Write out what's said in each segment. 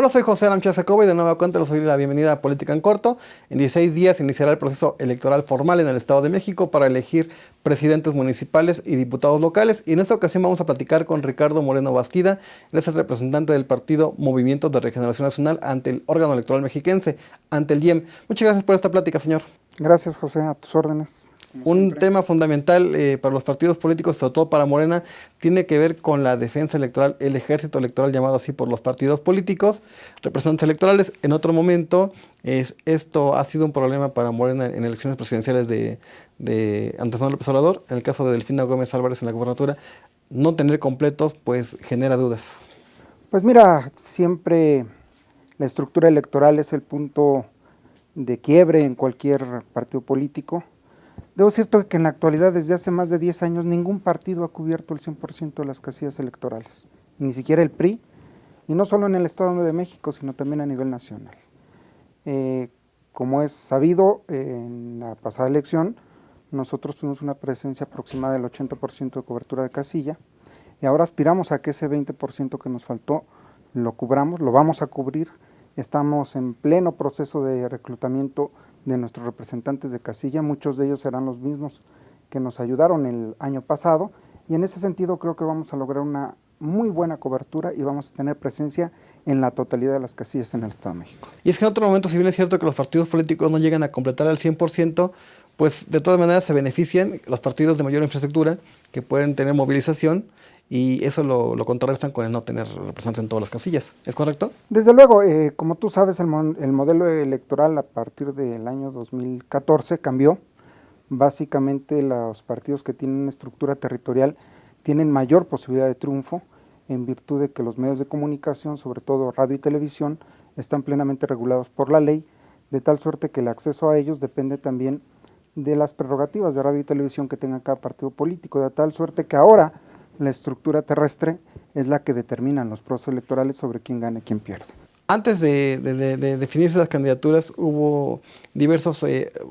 Hola, soy José Aramcha Jacobo y de nueva cuenta les doy la bienvenida a Política en Corto. En 16 días iniciará el proceso electoral formal en el Estado de México para elegir presidentes municipales y diputados locales. Y en esta ocasión vamos a platicar con Ricardo Moreno Bastida. Él es el representante del partido Movimiento de Regeneración Nacional ante el órgano electoral mexiquense, ante el IEM. Muchas gracias por esta plática, señor. Gracias, José, a tus órdenes. Un tema fundamental para los partidos políticos, sobre todo para Morena, tiene que ver con la defensa electoral, el ejército electoral llamado así por los partidos políticos, representantes electorales. En otro momento, esto ha sido un problema para Morena en elecciones presidenciales de Andrés Manuel López Obrador. En el caso de Delfina Gómez Álvarez en la gubernatura, no tener completos pues genera dudas. Pues mira, siempre la estructura electoral es el punto de quiebre en cualquier partido político. Debo decirte que en la actualidad, desde hace más de 10 años, ningún partido ha cubierto el 100% de las casillas electorales, ni siquiera el PRI, y no solo en el Estado de México, sino también a nivel nacional. Como es sabido, en la pasada elección, nosotros tuvimos una presencia aproximada del 80% de cobertura de casilla, y ahora aspiramos a que ese 20% que nos faltó lo cubramos, lo vamos a cubrir. Estamos en pleno proceso de reclutamiento de nuestros representantes de casilla, muchos de ellos serán los mismos que nos ayudaron el año pasado, y en ese sentido creo que vamos a lograr una muy buena cobertura y vamos a tener presencia en la totalidad de las casillas en el Estado de México. Y es que en otro momento, si bien es cierto que los partidos políticos no llegan a completar al 100%, pues de todas maneras se benefician los partidos de mayor infraestructura que pueden tener movilización, y eso lo contrarrestan con el no tener representantes en todas las casillas. ¿Es correcto? Desde luego, como tú sabes, el modelo electoral a partir del año 2014 cambió. Básicamente los partidos que tienen una estructura territorial tienen mayor posibilidad de triunfo en virtud de que los medios de comunicación, sobre todo radio y televisión, están plenamente regulados por la ley, de tal suerte que el acceso a ellos depende también de las prerrogativas de radio y televisión que tenga cada partido político, de tal suerte que ahora la estructura terrestre es la que determina en los procesos electorales sobre quién gana y quién pierde. Antes de definirse las candidaturas hubo diversos,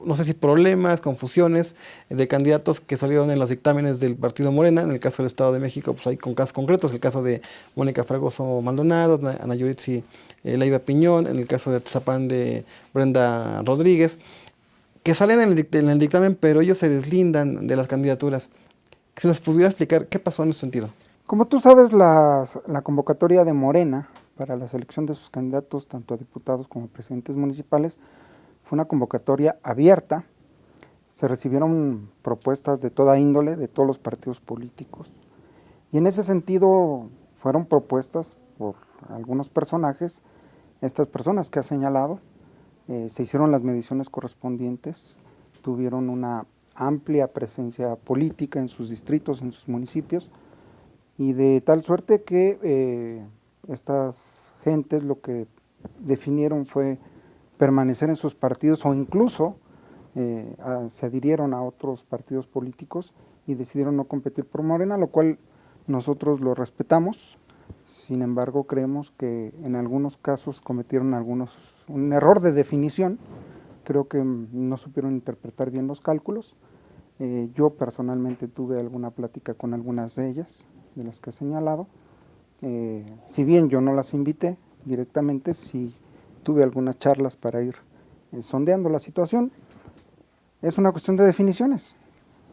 no sé si problemas, confusiones de candidatos que salieron en los dictámenes del partido Morena. En el caso del Estado de México, pues hay con casos concretos, el caso de Mónica Fragoso Maldonado, Ana Yuritsi Leiva Piñón, en el caso de Atizapán de Brenda Rodríguez, que salen en el dictamen, pero ellos se deslindan de las candidaturas. Si nos pudiera explicar qué pasó en ese sentido. Como tú sabes, la convocatoria de Morena para la selección de sus candidatos, tanto a diputados como a presidentes municipales, fue una convocatoria abierta. Se recibieron propuestas de toda índole, de todos los partidos políticos. Y en ese sentido fueron propuestas por algunos personajes. Estas personas que ha señalado, se hicieron las mediciones correspondientes, tuvieron una amplia presencia política en sus distritos, en sus municipios, y de tal suerte que estas gentes lo que definieron fue permanecer en sus partidos o incluso se adhirieron a otros partidos políticos y decidieron no competir por Morena, lo cual nosotros lo respetamos. Sin embargo, creemos que en algunos casos cometieron un error de definición. Creo que no supieron interpretar bien los cálculos. Yo personalmente tuve alguna plática con algunas de ellas, de las que he señalado. Si bien yo no las invité directamente, sí tuve algunas charlas para ir sondeando la situación. Es una cuestión de definiciones.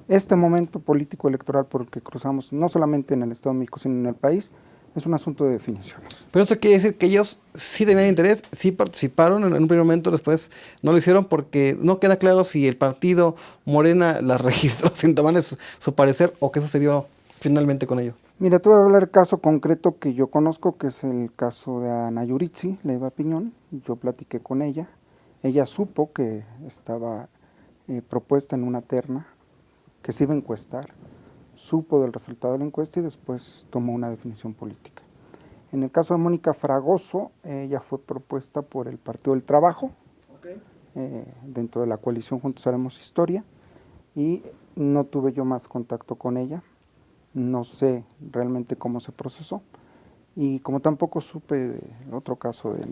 Este momento político electoral por el que cruzamos, no solamente en el Estado de México, sino en el país, es un asunto de definiciones. Pero eso quiere decir que ellos sí tenían interés, sí participaron en un primer momento, después no lo hicieron porque no queda claro si el partido Morena las registró sin tomar su parecer o qué sucedió finalmente con ello. Mira, te voy a hablar del caso concreto que yo conozco, que es el caso de Ana Yuritsi Leiva Piñón. Yo platiqué con ella. Ella supo que estaba propuesta en una terna, que se iba a encuestar, supo del resultado de la encuesta y después tomó una definición política. En el caso de Mónica Fragoso, ella fue propuesta por el Partido del Trabajo, dentro de la coalición Juntos Haremos Historia, y no tuve yo más contacto con ella. No sé realmente cómo se procesó, y como tampoco supe del otro caso de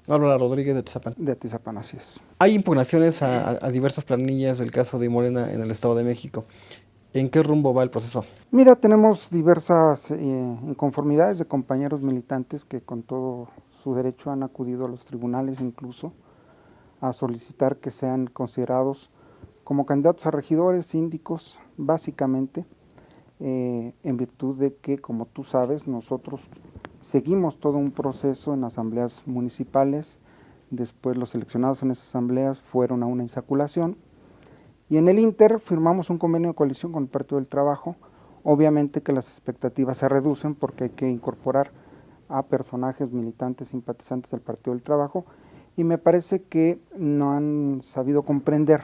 Bárbara Rodríguez de Atizapán. De Atizapán, así es. Hay impugnaciones a diversas planillas del caso de Morena en el Estado de México. ¿En qué rumbo va el proceso? Mira, tenemos diversas inconformidades de compañeros militantes que con todo su derecho, han acudido a los tribunales incluso a solicitar que sean considerados como candidatos a regidores, síndicos, básicamente, en virtud de que, como tú sabes, nosotros seguimos todo un proceso en asambleas municipales, después los seleccionados en esas asambleas fueron a una insaculación, y en el Inter firmamos un convenio de coalición con el Partido del Trabajo. Obviamente que las expectativas se reducen porque hay que incorporar a personajes militantes, simpatizantes del Partido del Trabajo, y me parece que no han sabido comprender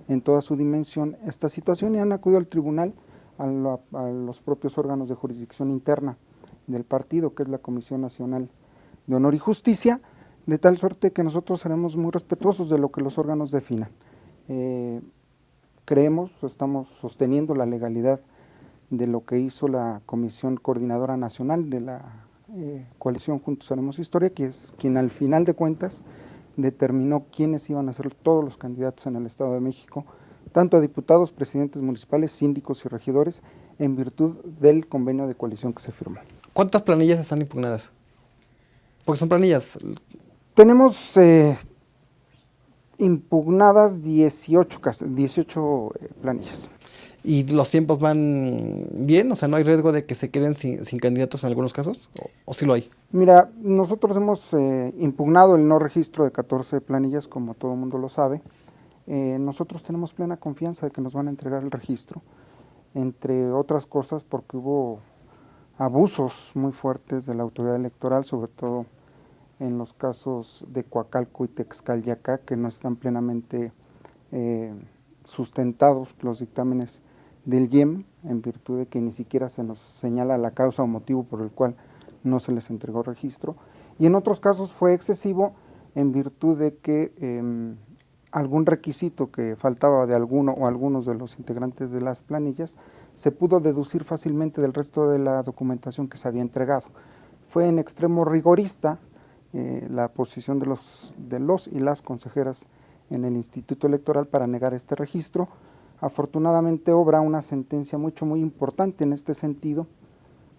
en toda su dimensión esta situación y han acudido al tribunal, a los propios órganos de jurisdicción interna del partido, que es la Comisión Nacional de Honor y Justicia, de tal suerte que nosotros seremos muy respetuosos de lo que los órganos definan. Creemos, estamos sosteniendo la legalidad de lo que hizo la Comisión Coordinadora Nacional de la coalición Juntos Haremos Historia, que es quien al final de cuentas determinó quiénes iban a ser todos los candidatos en el Estado de México, tanto a diputados, presidentes municipales, síndicos y regidores, en virtud del convenio de coalición que se firmó. ¿Cuántas planillas están impugnadas? Porque son planillas. Tenemos impugnadas 18 planillas. ¿Y los tiempos van bien? O sea, ¿no hay riesgo de que se queden sin candidatos en algunos casos? ¿O sí lo hay? Mira, nosotros hemos impugnado el no registro de 14 planillas, como todo el mundo lo sabe. Nosotros tenemos plena confianza de que nos van a entregar el registro, entre otras cosas porque hubo abusos muy fuertes de la autoridad electoral, sobre todo en los casos de Coacalco y Texcalyaca, que no están plenamente sustentados los dictámenes del IEM, en virtud de que ni siquiera se nos señala la causa o motivo por el cual no se les entregó registro, y en otros casos fue excesivo en virtud de que algún requisito que faltaba de alguno o algunos de los integrantes de las planillas se pudo deducir fácilmente del resto de la documentación que se había entregado. Fue en extremo rigorista la posición de los y las consejeras en el Instituto Electoral para negar este registro. Afortunadamente obra una sentencia muy importante en este sentido,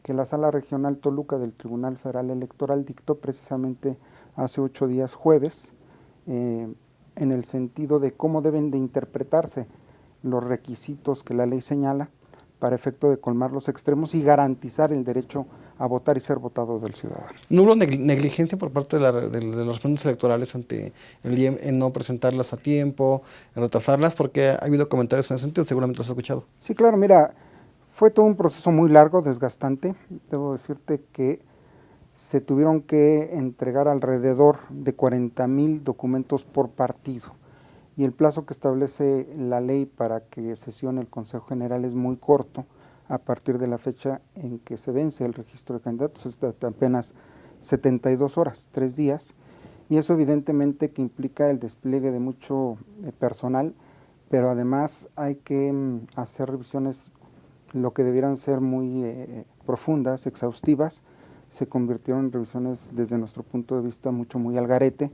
que la Sala Regional Toluca del Tribunal Federal Electoral dictó precisamente hace 8 días jueves, en el sentido de cómo deben de interpretarse los requisitos que la ley señala para efecto de colmar los extremos y garantizar el derecho a votar y ser votado del ciudadano. ¿No hubo negligencia por parte de los referentes electorales ante el IEM en no presentarlas a tiempo, en retrasarlas? Porque ha habido comentarios en ese sentido, seguramente los has escuchado. Sí, claro, mira, fue todo un proceso muy largo, desgastante. Debo decirte que se tuvieron que entregar alrededor de 40,000 documentos por partido. Y el plazo que establece la ley para que sesione el Consejo General es muy corto, a partir de la fecha en que se vence el registro de candidatos, es de apenas 72 horas, 3 días, y eso evidentemente que implica el despliegue de mucho personal, pero además hay que hacer revisiones, lo que debieran ser muy profundas, exhaustivas, se convirtieron en revisiones desde nuestro punto de vista muy al garete,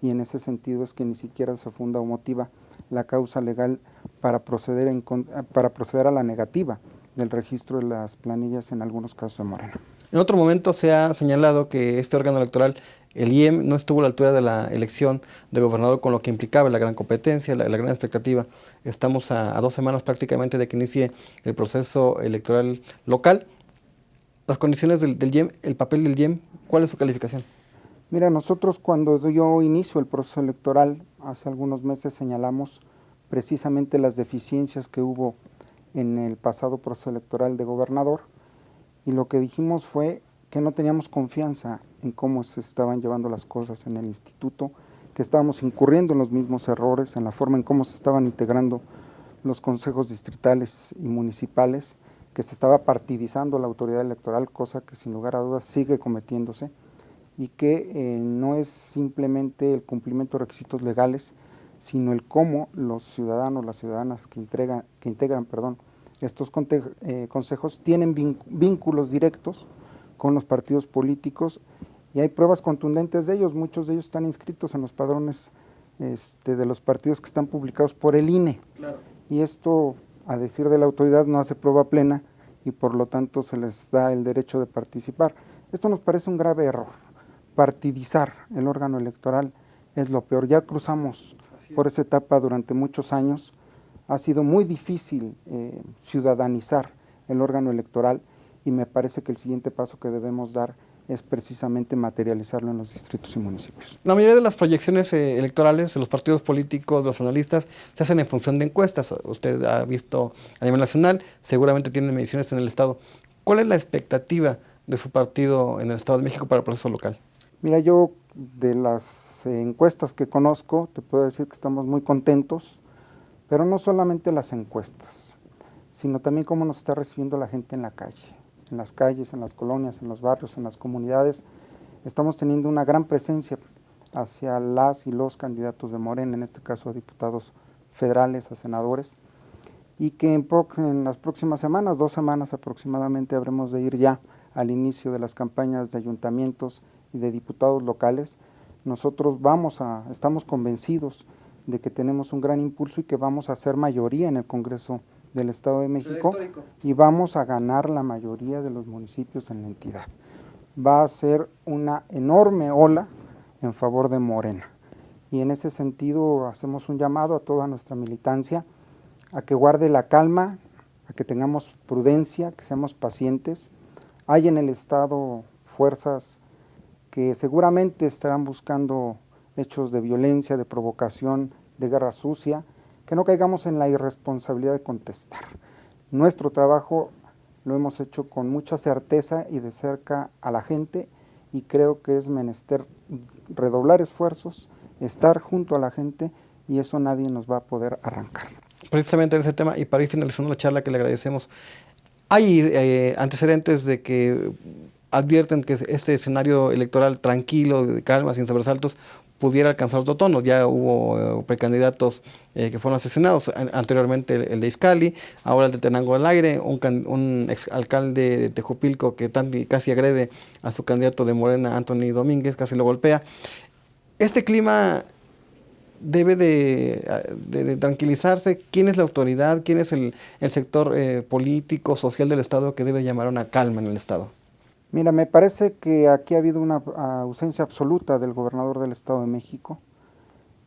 y en ese sentido es que ni siquiera se funda o motiva la causa legal para proceder a la negativa del registro de las planillas en algunos casos de Morena. En otro momento se ha señalado que este órgano electoral, el IEM, no estuvo a la altura de la elección de gobernador, con lo que implicaba la gran competencia, la gran expectativa. Estamos a 2 semanas prácticamente de que inicie el proceso electoral local. Las condiciones del IEM, el papel del IEM, ¿cuál es su calificación? Mira, nosotros cuando yo inicio el proceso electoral, hace algunos meses señalamos precisamente las deficiencias que hubo en el pasado proceso electoral de gobernador, y lo que dijimos fue que no teníamos confianza en cómo se estaban llevando las cosas en el instituto, que estábamos incurriendo en los mismos errores, en la forma en cómo se estaban integrando los consejos distritales y municipales, que se estaba partidizando la autoridad electoral, cosa que sin lugar a dudas sigue cometiéndose, y que no es simplemente el cumplimiento de requisitos legales, sino el cómo los ciudadanos, las ciudadanas que integran estos consejos tienen vínculos directos con los partidos políticos, y hay pruebas contundentes de ellos. Muchos de ellos están inscritos en los padrones de los partidos que están publicados por el INE. Claro. Y esto, a decir de la autoridad, no hace prueba plena y por lo tanto se les da el derecho de participar. Esto nos parece un grave error, partidizar el órgano electoral es lo peor. Ya cruzamos por esa etapa durante muchos años. Ha sido muy difícil ciudadanizar el órgano electoral y me parece que el siguiente paso que debemos dar es precisamente materializarlo en los distritos y municipios. La mayoría de las proyecciones electorales de los partidos políticos, de los analistas, se hacen en función de encuestas. Usted ha visto a nivel nacional, seguramente tiene mediciones en el Estado. ¿Cuál es la expectativa de su partido en el Estado de México para el proceso local? Mira, yo de las encuestas que conozco, te puedo decir que estamos muy contentos, pero no solamente las encuestas, sino también cómo nos está recibiendo la gente en la calle. En las calles, en las colonias, en los barrios, en las comunidades, estamos teniendo una gran presencia hacia las y los candidatos de Morena, en este caso a diputados federales, a senadores, y que en las próximas semanas, 2 semanas aproximadamente, habremos de ir ya al inicio de las campañas de ayuntamientos y de diputados locales. Nosotros estamos convencidos de que tenemos un gran impulso y que vamos a ser mayoría en el Congreso del Estado de México y vamos a ganar la mayoría de los municipios en la entidad. Va a ser una enorme ola en favor de Morena y en ese sentido hacemos un llamado a toda nuestra militancia a que guarde la calma, a que tengamos prudencia, que seamos pacientes. Hay en el Estado fuerzas que seguramente estarán buscando hechos de violencia, de provocación, de guerra sucia, que no caigamos en la irresponsabilidad de contestar. Nuestro trabajo lo hemos hecho con mucha certeza y de cerca a la gente y creo que es menester redoblar esfuerzos, estar junto a la gente y eso nadie nos va a poder arrancar. Precisamente en ese tema y para ir finalizando la charla que le agradecemos, hay antecedentes de que advierten que este escenario electoral tranquilo, de calma, sin sobresaltos, pudiera alcanzar otro tono. Ya hubo precandidatos que fueron asesinados, anteriormente el de Izcalli, ahora el de Tenango del Aire, un exalcalde de Tejupilco que casi agrede a su candidato de Morena, Anthony Domínguez, casi lo golpea. Este clima debe de tranquilizarse. ¿Quién es la autoridad? ¿Quién es el sector político, social del Estado que debe llamar a una calma en el Estado? Mira, me parece que aquí ha habido una ausencia absoluta del gobernador del Estado de México.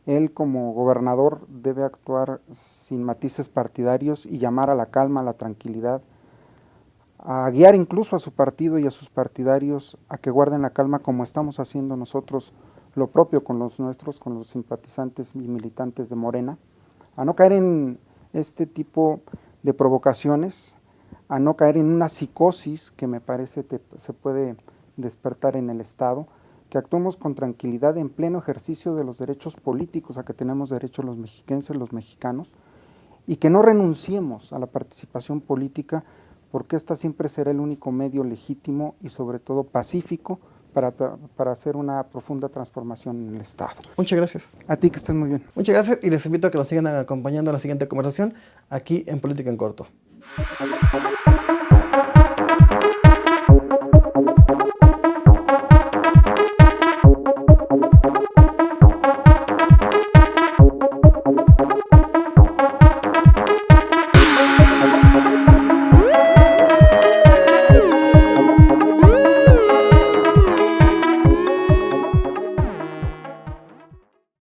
Él como gobernador debe actuar sin matices partidarios y llamar a la calma, a la tranquilidad, a guiar incluso a su partido y a sus partidarios a que guarden la calma como estamos haciendo nosotros lo propio con los nuestros, con los simpatizantes y militantes de Morena, a no caer en este tipo de provocaciones, a no caer en una psicosis que me parece se puede despertar en el Estado, que actuemos con tranquilidad en pleno ejercicio de los derechos políticos a que tenemos derecho los mexiquenses, los mexicanos, y que no renunciemos a la participación política porque esta siempre será el único medio legítimo y sobre todo pacífico para hacer una profunda transformación en el Estado. Muchas gracias. A ti, que estés muy bien. Muchas gracias y les invito a que nos sigan acompañando en la siguiente conversación aquí en Política en Corto.